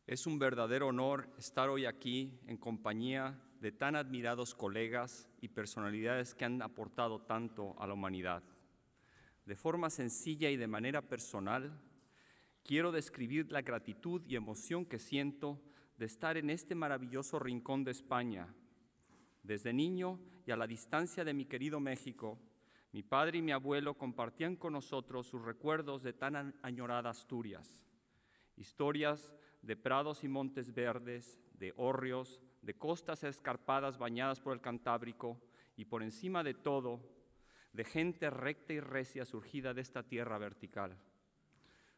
Es un verdadero honor estar hoy aquí en compañía de tan admirados colegas y personalidades que han aportado tanto a la humanidad. De forma sencilla y de manera personal, quiero describir la gratitud y emoción que siento de estar en este maravilloso rincón de España. Desde niño y a la distancia de mi querido México, mi padre y mi abuelo compartían con nosotros sus recuerdos de tan añorada Asturias. Historias de prados y montes verdes, de hórreos, de costas escarpadas bañadas por el Cantábrico y por encima de todo, de gente recta y recia surgida de esta tierra vertical.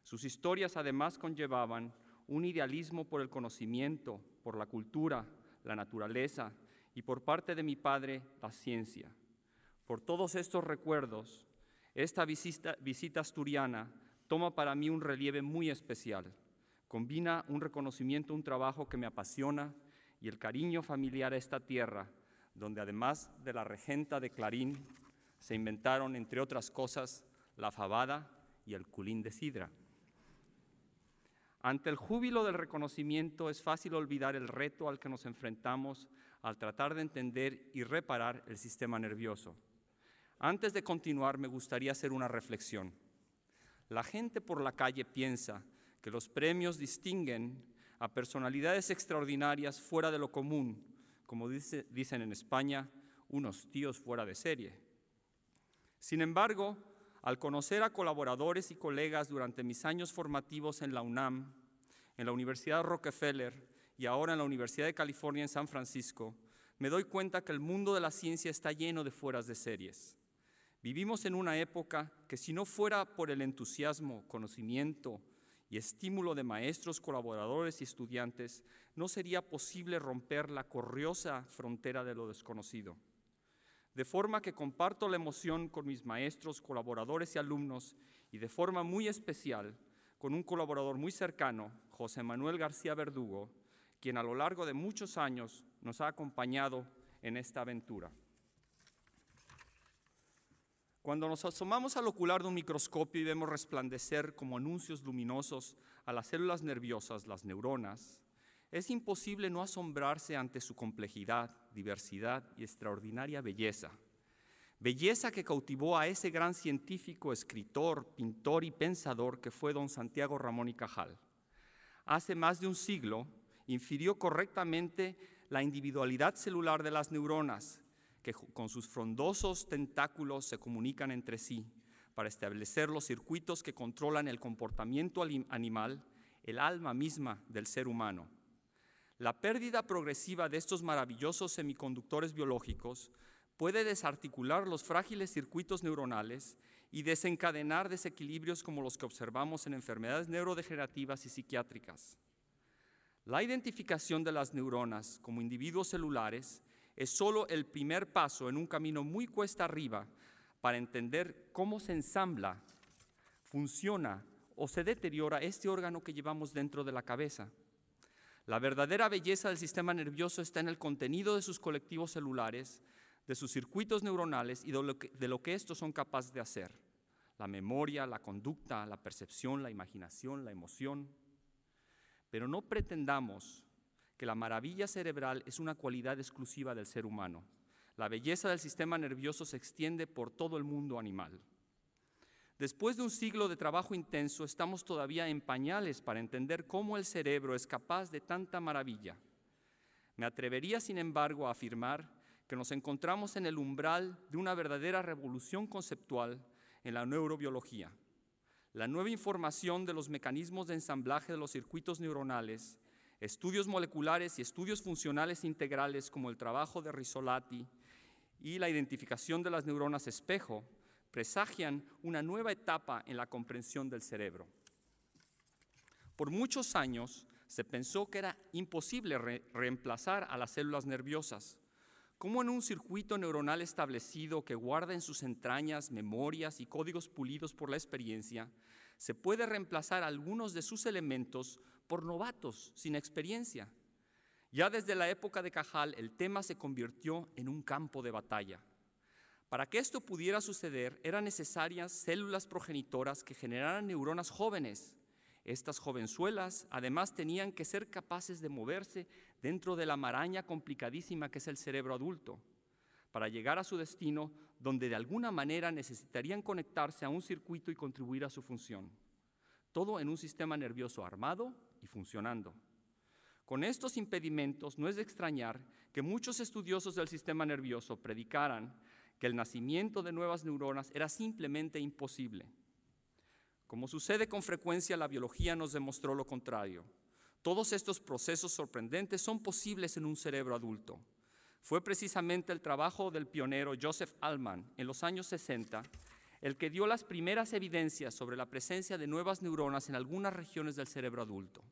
Sus historias además conllevaban un idealismo por el conocimiento, por la cultura, la naturaleza y por parte de mi padre, la ciencia. Por todos estos recuerdos, esta visita asturiana toma para mí un relieve muy especial. Combina un reconocimiento a un trabajo que me apasiona y el cariño familiar a esta tierra, donde además de la regenta de Clarín, se inventaron, entre otras cosas, la fabada y el culín de sidra. Ante el júbilo del reconocimiento es fácil olvidar el reto al que nos enfrentamos al tratar de entender y reparar el sistema nervioso. Antes de continuar, me gustaría hacer una reflexión. La gente por la calle piensa que los premios distinguen a personalidades extraordinarias fuera de lo común, como dicen en España, unos tíos fuera de serie. Sin embargo, al conocer a colaboradores y colegas durante mis años formativos en la UNAM, en la Universidad Rockefeller y ahora en la Universidad de California en San Francisco, me doy cuenta que el mundo de la ciencia está lleno de fueras de series. Vivimos en una época que, si no fuera por el entusiasmo, conocimiento y estímulo de maestros, colaboradores y estudiantes, no sería posible romper la corriosa frontera de lo desconocido. De forma que comparto la emoción con mis maestros, colaboradores y alumnos, y de forma muy especial con un colaborador muy cercano, José Manuel García Verdugo, quien a lo largo de muchos años nos ha acompañado en esta aventura. Cuando nos asomamos al ocular de un microscopio y vemos resplandecer como anuncios luminosos a las células nerviosas, las neuronas, es imposible no asombrarse ante su complejidad, diversidad y extraordinaria belleza. Belleza que cautivó a ese gran científico, escritor, pintor y pensador que fue don Santiago Ramón y Cajal. Hace más de un siglo infirió correctamente la individualidad celular de las neuronas, que con sus frondosos tentáculos se comunican entre sí para establecer los circuitos que controlan el comportamiento animal, el alma misma del ser humano. La pérdida progresiva de estos maravillosos semiconductores biológicos puede desarticular los frágiles circuitos neuronales y desencadenar desequilibrios como los que observamos en enfermedades neurodegenerativas y psiquiátricas. La identificación de las neuronas como individuos celulares es solo el primer paso en un camino muy cuesta arriba para entender cómo se ensambla, funciona o se deteriora este órgano que llevamos dentro de la cabeza. La verdadera belleza del sistema nervioso está en el contenido de sus colectivos celulares, de sus circuitos neuronales y de lo que estos son capaces de hacer. La memoria, la conducta, la percepción, la imaginación, la emoción. Pero no pretendamos que la maravilla cerebral es una cualidad exclusiva del ser humano. La belleza del sistema nervioso se extiende por todo el mundo animal. Después de un siglo de trabajo intenso, estamos todavía en pañales para entender cómo el cerebro es capaz de tanta maravilla. Me atrevería, sin embargo, a afirmar que nos encontramos en el umbral de una verdadera revolución conceptual en la neurobiología. La nueva información de los mecanismos de ensamblaje de los circuitos neuronales, estudios moleculares y estudios funcionales integrales como el trabajo de Rizzolatti y la identificación de las neuronas espejo presagian una nueva etapa en la comprensión del cerebro. Por muchos años se pensó que era imposible reemplazar a las células nerviosas. ¿Cómo en un circuito neuronal establecido que guarda en sus entrañas memorias y códigos pulidos por la experiencia, se puede reemplazar algunos de sus elementos por novatos sin experiencia? Ya desde la época de Cajal, el tema se convirtió en un campo de batalla. Para que esto pudiera suceder, eran necesarias células progenitoras que generaran neuronas jóvenes, Estas jovenzuelas además tenían que ser capaces de moverse dentro de la maraña complicadísima que es el cerebro adulto, para llegar a su destino, donde de alguna manera necesitarían conectarse a un circuito y contribuir a su función. Todo en un sistema nervioso armado y funcionando. Con estos impedimentos no es de extrañar que muchos estudiosos del sistema nervioso predicaran que el nacimiento de nuevas neuronas era simplemente imposible. Como sucede con frecuencia, la biología nos demostró lo contrario. Todos estos procesos sorprendentes son posibles en un cerebro adulto. Fue precisamente el trabajo del pionero Joseph Altman en los años 60 el que dio las primeras evidencias sobre la presencia de nuevas neuronas en algunas regiones del cerebro adulto.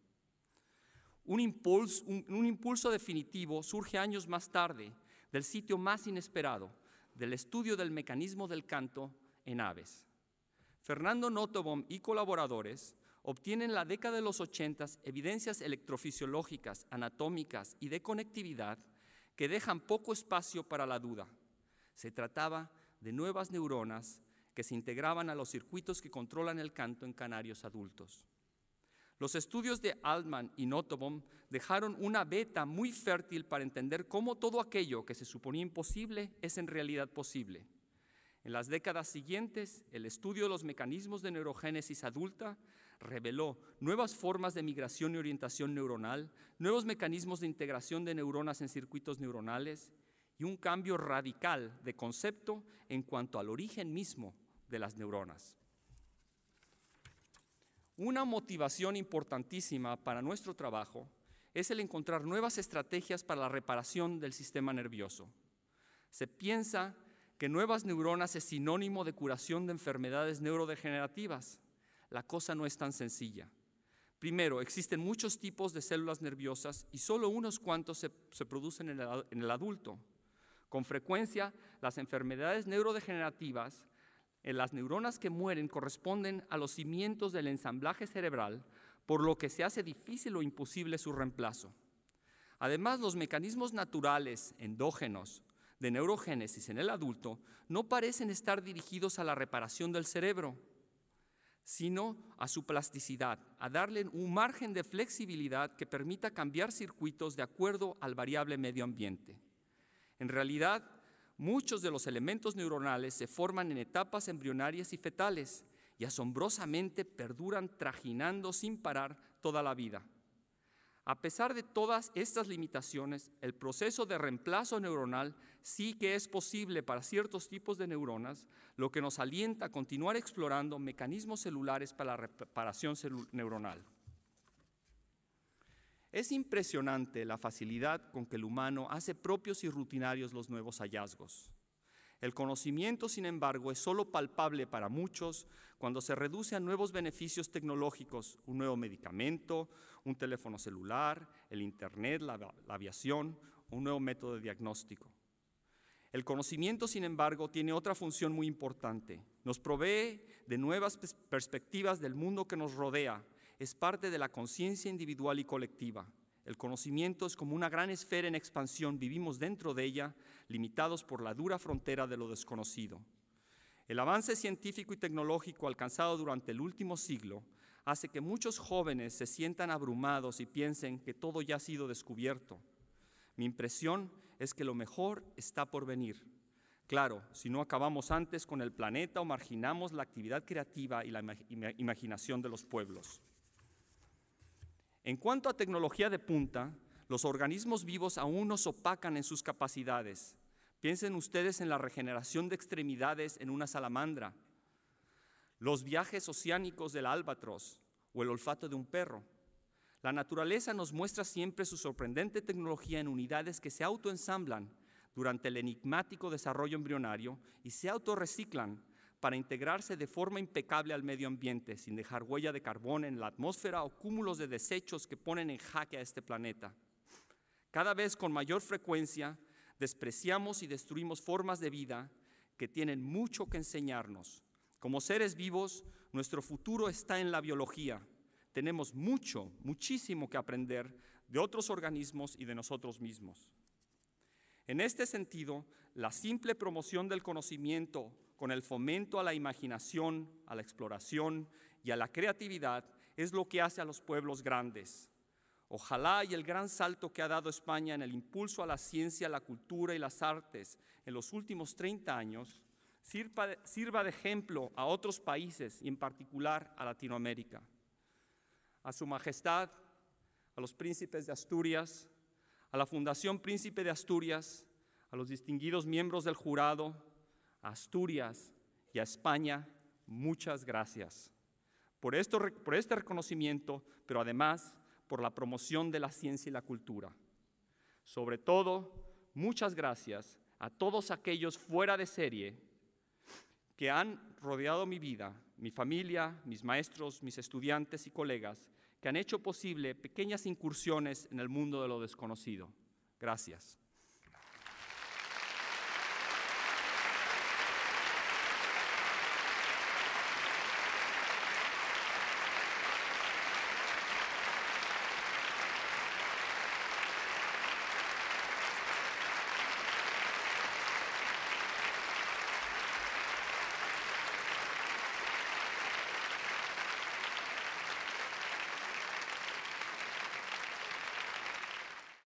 Un impulso definitivo surge años más tarde del sitio más inesperado, del estudio del mecanismo del canto en aves. Fernando Nottebohm y colaboradores obtienen en la década de los 80 evidencias electrofisiológicas, anatómicas y de conectividad que dejan poco espacio para la duda. Se trataba de nuevas neuronas que se integraban a los circuitos que controlan el canto en canarios adultos. Los estudios de Altman y Nottebohm dejaron una beta muy fértil para entender cómo todo aquello que se suponía imposible es en realidad posible. En las décadas siguientes, el estudio de los mecanismos de neurogénesis adulta reveló nuevas formas de migración y orientación neuronal, nuevos mecanismos de integración de neuronas en circuitos neuronales y un cambio radical de concepto en cuanto al origen mismo de las neuronas. Una motivación importantísima para nuestro trabajo es el encontrar nuevas estrategias para la reparación del sistema nervioso. Se piensa que nuevas neuronas es sinónimo de curación de enfermedades neurodegenerativas. La cosa no es tan sencilla. Primero, existen muchos tipos de células nerviosas y solo unos cuantos se producen en el adulto. Con frecuencia, las enfermedades neurodegenerativas, las neuronas que mueren corresponden a los cimientos del ensamblaje cerebral, por lo que se hace difícil o imposible su reemplazo. Además, los mecanismos naturales, endógenos, de neurogénesis en el adulto no parecen estar dirigidos a la reparación del cerebro, sino a su plasticidad, a darle un margen de flexibilidad que permita cambiar circuitos de acuerdo al variable medio ambiente. En realidad, muchos de los elementos neuronales se forman en etapas embrionarias y fetales y asombrosamente perduran trajinando sin parar toda la vida. A pesar de todas estas limitaciones, el proceso de reemplazo neuronal sí que es posible para ciertos tipos de neuronas, lo que nos alienta a continuar explorando mecanismos celulares para la reparación neuronal. Es impresionante la facilidad con que el humano hace propios y rutinarios los nuevos hallazgos. El conocimiento, sin embargo, es solo palpable para muchos cuando se reduce a nuevos beneficios tecnológicos, un nuevo medicamento, un teléfono celular, el internet, la aviación, un nuevo método de diagnóstico. El conocimiento, sin embargo, tiene otra función muy importante. Nos provee de nuevas perspectivas del mundo que nos rodea. Es parte de la conciencia individual y colectiva. El conocimiento es como una gran esfera en expansión, vivimos dentro de ella, limitados por la dura frontera de lo desconocido. El avance científico y tecnológico alcanzado durante el último siglo hace que muchos jóvenes se sientan abrumados y piensen que todo ya ha sido descubierto. Mi impresión es que lo mejor está por venir. Claro, si no acabamos antes con el planeta o marginamos la actividad creativa y la imaginación de los pueblos. En cuanto a tecnología de punta, los organismos vivos aún nos opacan en sus capacidades. Piensen ustedes en la regeneración de extremidades en una salamandra, los viajes oceánicos del albatros o el olfato de un perro. La naturaleza nos muestra siempre su sorprendente tecnología en unidades que se autoensamblan durante el enigmático desarrollo embrionario y se autorreciclan para integrarse de forma impecable al medio ambiente, sin dejar huella de carbón en la atmósfera o cúmulos de desechos que ponen en jaque a este planeta. Cada vez con mayor frecuencia despreciamos y destruimos formas de vida que tienen mucho que enseñarnos. Como seres vivos, nuestro futuro está en la biología. Tenemos muchísimo que aprender de otros organismos y de nosotros mismos. En este sentido, la simple promoción del conocimiento con el fomento a la imaginación, a la exploración y a la creatividad es lo que hace a los pueblos grandes. Ojalá y el gran salto que ha dado España en el impulso a la ciencia, la cultura y las artes en los últimos 30 años sirva de ejemplo a otros países y en particular a Latinoamérica. A Su Majestad, a los príncipes de Asturias, a la Fundación Príncipe de Asturias, a los distinguidos miembros del jurado, a Asturias y a España, muchas gracias por este reconocimiento, pero además por la promoción de la ciencia y la cultura. Sobre todo, muchas gracias a todos aquellos fuera de serie que han rodeado mi vida, mi familia, mis maestros, mis estudiantes y colegas, que han hecho posible pequeñas incursiones en el mundo de lo desconocido. Gracias.